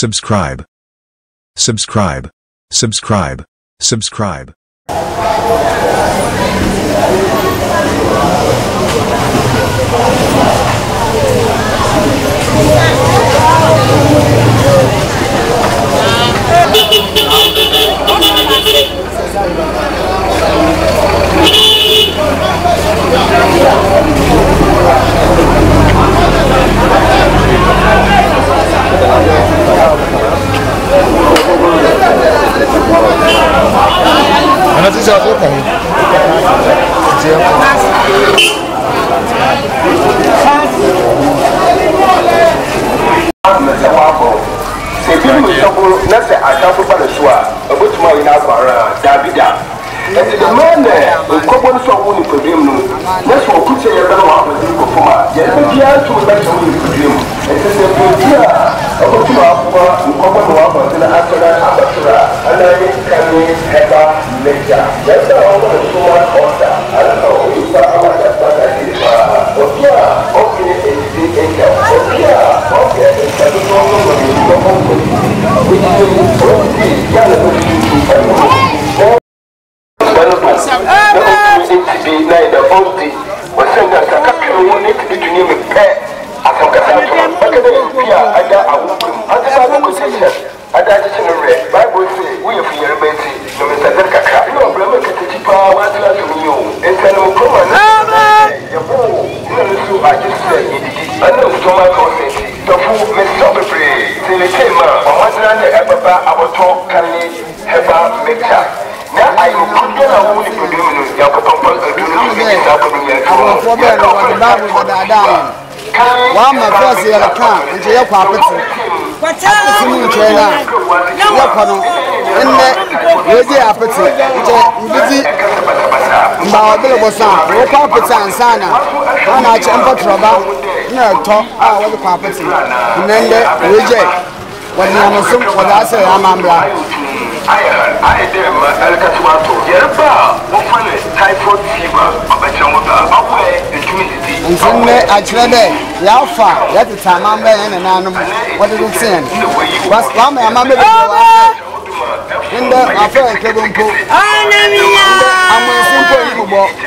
Subscribe. Subscribe. Subscribe. Subscribe.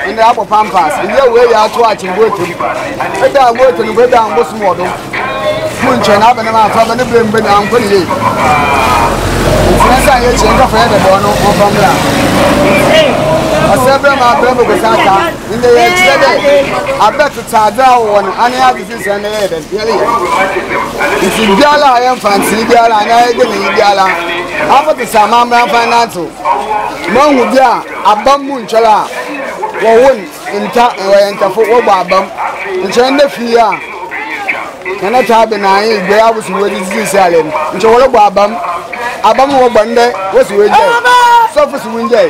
in the apple pampas, and the way you are to watch and work. I don't work and go down this model. Munchen up and I'm from the brim, but I'm going to leave. It's not a change of head, I don't know from there. I said, my brother was out in the day. I bet to Tada one, and the other is an head. It's in Gala, I am fancy Gala, and I didn't Gala. After the Samama Financial, Mongudia, a bum Munchala, or one in Tafu Bam, and Chanda Fia. And I have been I, where I was with this island, and Cholabam, Abam Wabande was with Surface Winday.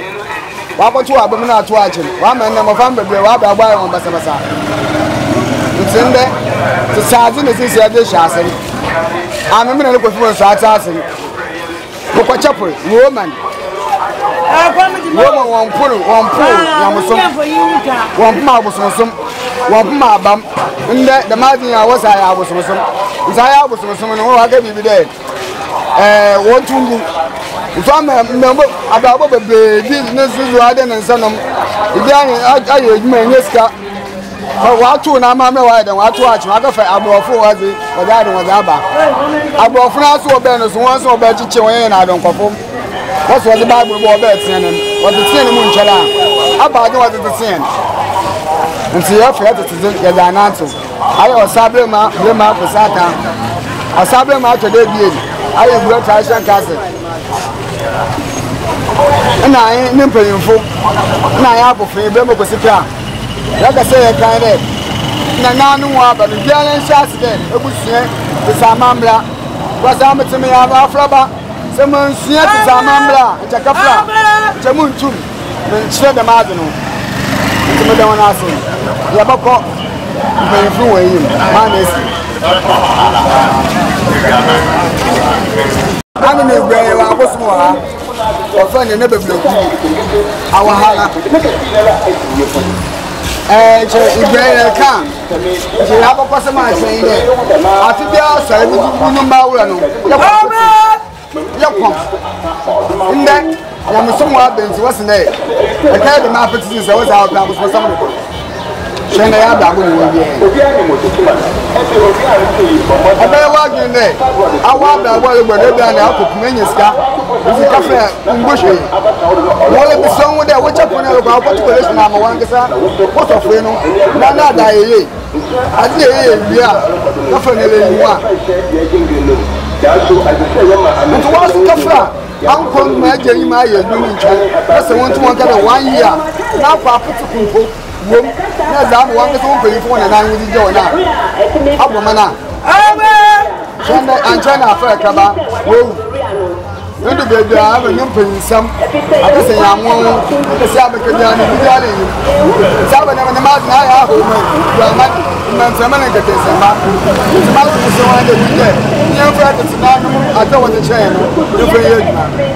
Papa to Abamina to watch him. One man of family, Rabbi on Bassamasa. It's in there. The sergeant is here, the Shassin. I'm a minute with one assassin. Papa Chapel, woman. Woman, one pull, Yamusum, one Mabusum, one Mabam, and the Martin was I was some. I was some, who I gave you there. What to do? If I'm a member about the business, and son of I may miss that. But what to Namama and what to watch, I got about 4 hours or that was Abba. About France or Benners once or better and I don't perform. What's what the Bible war beds and what the sin Munchala about what the sin. And see if you have to get an answer. I was Sabrina, Rema for Satan. A Sabrina today, I am Blood Castle. And I ain't paying for my apple for a baby. Like I say, I can't. Nanu, but the Gallen shots then, a good share, the Samambla, was armored to me of Afraba, someone sees the Samambla, and Chakafla, Chamuntum, and shed the Madino. To me, don't ask him. Yabako, paying for him, I'm in a way I was more. Or find a never blue. Our Hala. Ibrahim Khan. She have a customer saying, I think they are 7 million. kom inde ya musomo abenzi wasene e ka de ma petisi se wasa out na musomo samu ko shena ya da go ni wo ye ebe wa gine awa da bo egbe de bia na akopuma nyiska isi kafe ngbohwe wole bi sonwo de wo chapo na ko akoti collection na ma wangesa what of we no na da yeye ade yeye bia kafe ne le yiwa nti wa su kafra ankon ma je yi ma ye du ncha se won tu won ka de 1 year na kwa putu kunko wom na za mu wangesa won peyi fo na na wudi je ona abo mana shanda anchana afa kaba wo ndu bebi a ba nyam pensam akase yamwo akase abekanya ni bidale yi saba na ma na ya ho ma ya ma nsama na kete sema ma ko so wa de bidale nyam fra de tana no ata wo de chen no yo fe ye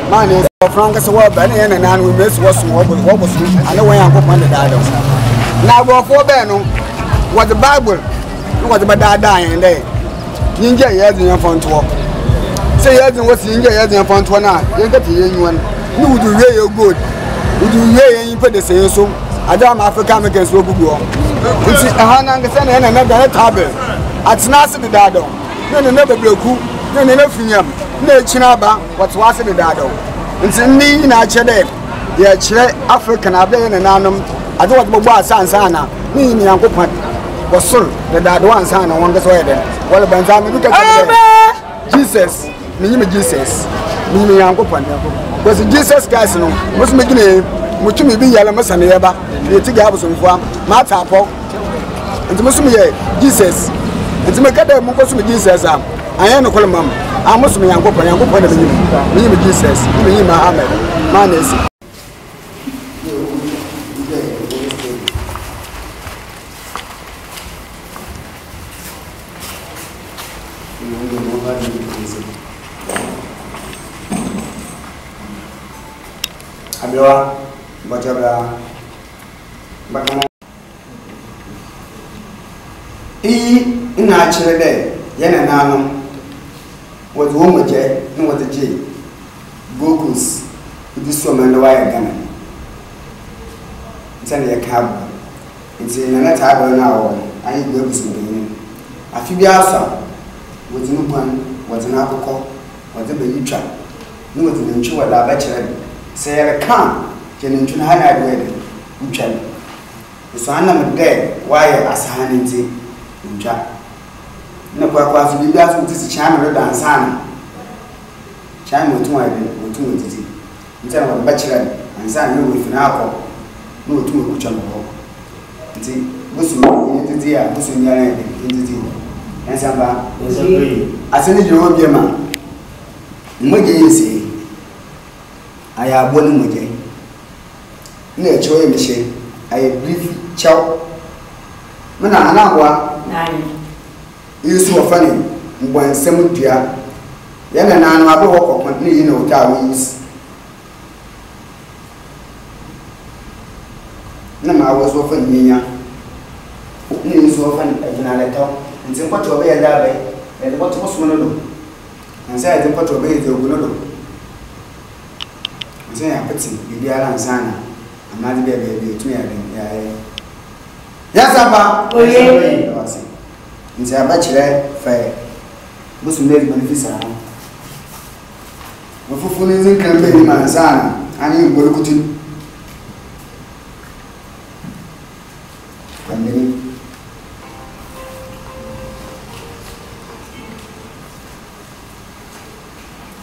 ma ne franka so wa ba na na na no mesu wo so wo bo so ana wo yan ko pa da do na go fo be no what the bible what the da yan de nyinje ye de yan fonto say yes and what's in yes and found one you get one no do you good would you put the say so Adam African Americans will go it's a hana and another table at Nasa the Dado no never bloku no fiam no chinaba what was the Dado it's in me in Achade yeah chere African Abel and Anum I don't want to Sansana me in Uncle Pat was soon the Dado and Sana one this way then well Banzami look at Jesus me Jesus me yankopon because Jesus guys no must make ne mutumi bi yala masane yeba e ti ga abusumfo am ma tapo enti musumi ye Jesus enti me kada mu kosumi Jesus am ayen no kolmam amusumi yankopon na me Jesus me Muhammad ma na esi Abiwa bajabla bakamo ina cire de yana nanon wato wo je ni wato je gokus idi so man da waya gana ntane ya kabu nti na ta ba na wo ayi gokus ni afi bi asa wato no ban wato na akoko wato be yitwa ni wato ntwi wala ba cire say can jenentuna hana adwede ntwan so anam de why asahanenti ntwa na kwa so bibia so tisi chama do dansana chama otu otiti ntana wa bachira ansana no we fina akọ no otu okucha no nti bosu yetiti a bosu nyara yetiti ensamba asene jiro biema mmoje yesi aya boni moje na echo emishe ay brief chow mana anagwa nani isu ofani mgbansem dua yana na anu abo kokko ni yi na ota we is na ma wo so ofani nya ni isu ofani ajina leto nti kwato be ya da be e kwato so no do ansa ya kwato be ya oguno do nti ya peti bibi ala nsana amadi be tu ya saba oye nti abachire fa busu ndezi benefisa mafufu ni zinkan be ni mansana ani ngolukuti pandemi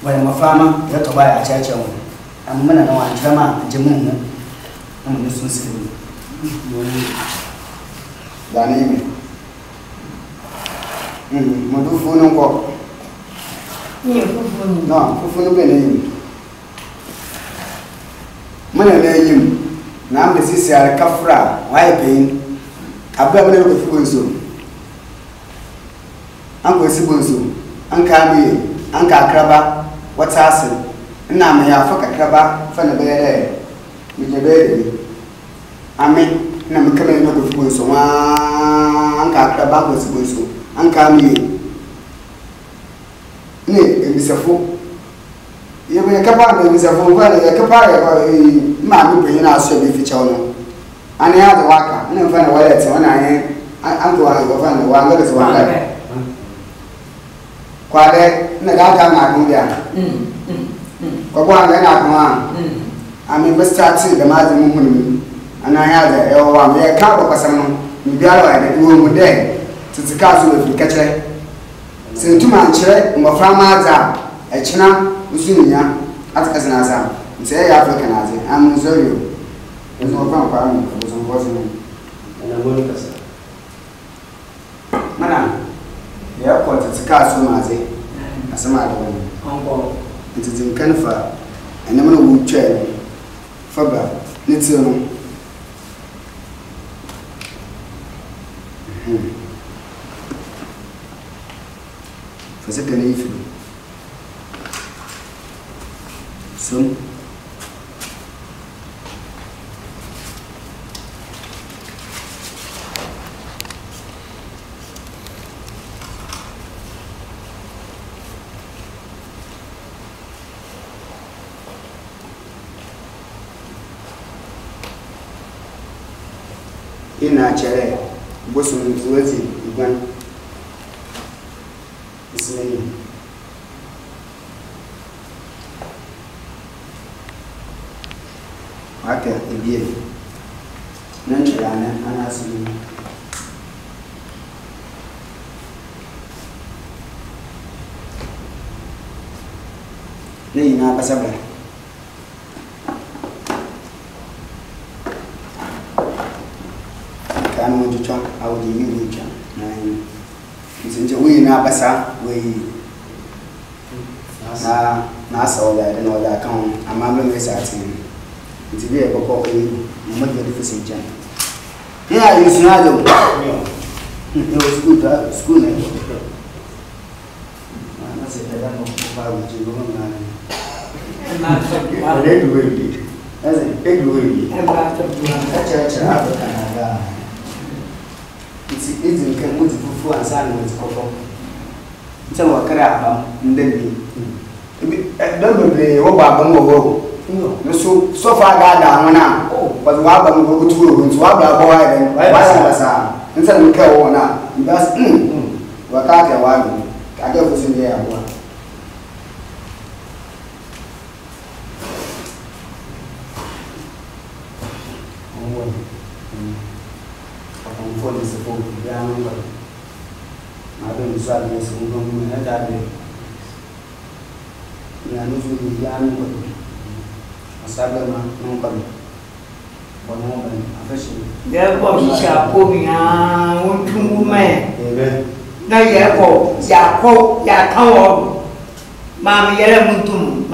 wala mafama ya tobaya achache mu amma na wanjama jimun mu sun sirri dani madufu nko ni fufu no fufu no bene mana na yim na am de sisi ar kafra wai pein abba bane ko fufu nso an ko sibonso an ka mi an ka kraba wata asin ina me ya faka kraba fa na bere mi je bere amen na me kama no ko fufu nso wa an ka kraba ko sibonso an ka mi ne ebisafo we kapa na bisa fo ba na kapa ma mi pe na aso bi fi cha no ani ya do waka na fa na wallet wana anye anto wa go fa na wa ngale so wa kwa de na ga ga na kun bia kwa na na kun ami be start the mazi mu hunu ana ya da e wa me ka ko kasam no mi biara wa de wo mu de titika so we fi kachere se ntuma nkyere mbofra ma za e china usunya atakasa na za nse ya African aze am zoyo nso kwa kwa mu ko so ko so na mo ni kasa mana ya ko titika so ma ze asama da wani onko ntizin kanfa enema no wu twa Faba, let's see. Fazer que nem filho. Som. Ina chere bosu nzuwezi igwan ismeni haka ibiye nan chirana ana sunu ne ina pasabla anu jucha au di yuri cha na nje wi na basa wi na sawa da no da kan amma mun ga satin nti bi e boko mo ma di fusin cha ya yi suna da yo school ne na se da no ba wi ji no na na le du wi azen e du wi e ba ta bu na cha Canada it's in can move fufu and san with coco. It's a wakara ndeli. Don't be what babam go. No so far gada wana. But wa bam go to into wa ba boy then. Why sa? Instead we care ona. That's wakaka wa bi. Ade ko sin ya bo. For the support, the animal. I don't decide this one. I died. I know the animal. A sabana, no come. One moment, officially. Therefore, he shall pull me on 2 men. Amen. Now, Yako, Yako, Yako, Mamma Yelamutum.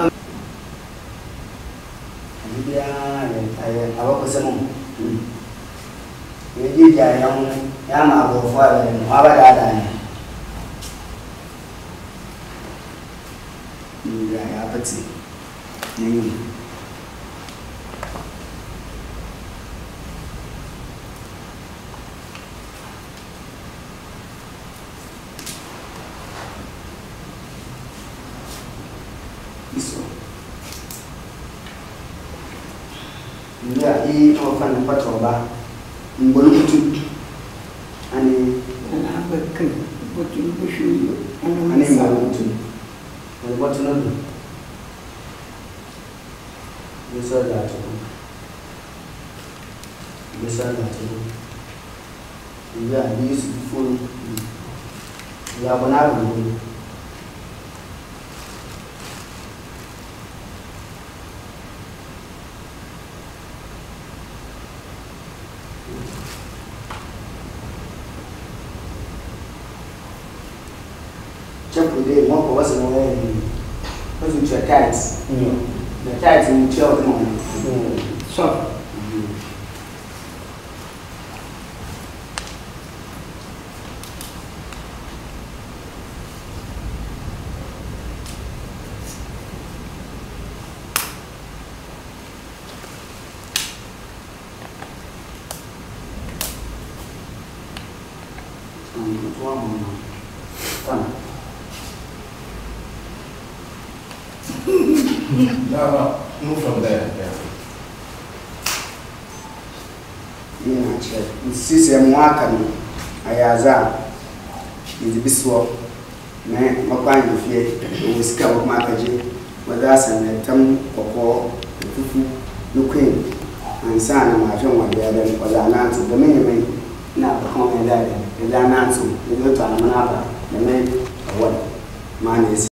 I work with some. Jadi jangan yang mau buat apa ada ni ya apa sih ni iso ya ini orang apa coba Mbolutu ani abakan botu bushu ani mbolutu mbolutu no bisa datu ya this full ya benar bu Today, one of us was in your tights. The tights in the children. So, No, move from there. Yeah, check. Sisi mwaka ni ayaza izibiswa na makwani fie usika mwaka je wadasa na tam kokko fufu nukwen ansana ma fe wa ya da wala nantu da men na ko me da da nantu da to amana ba da men awal ma ne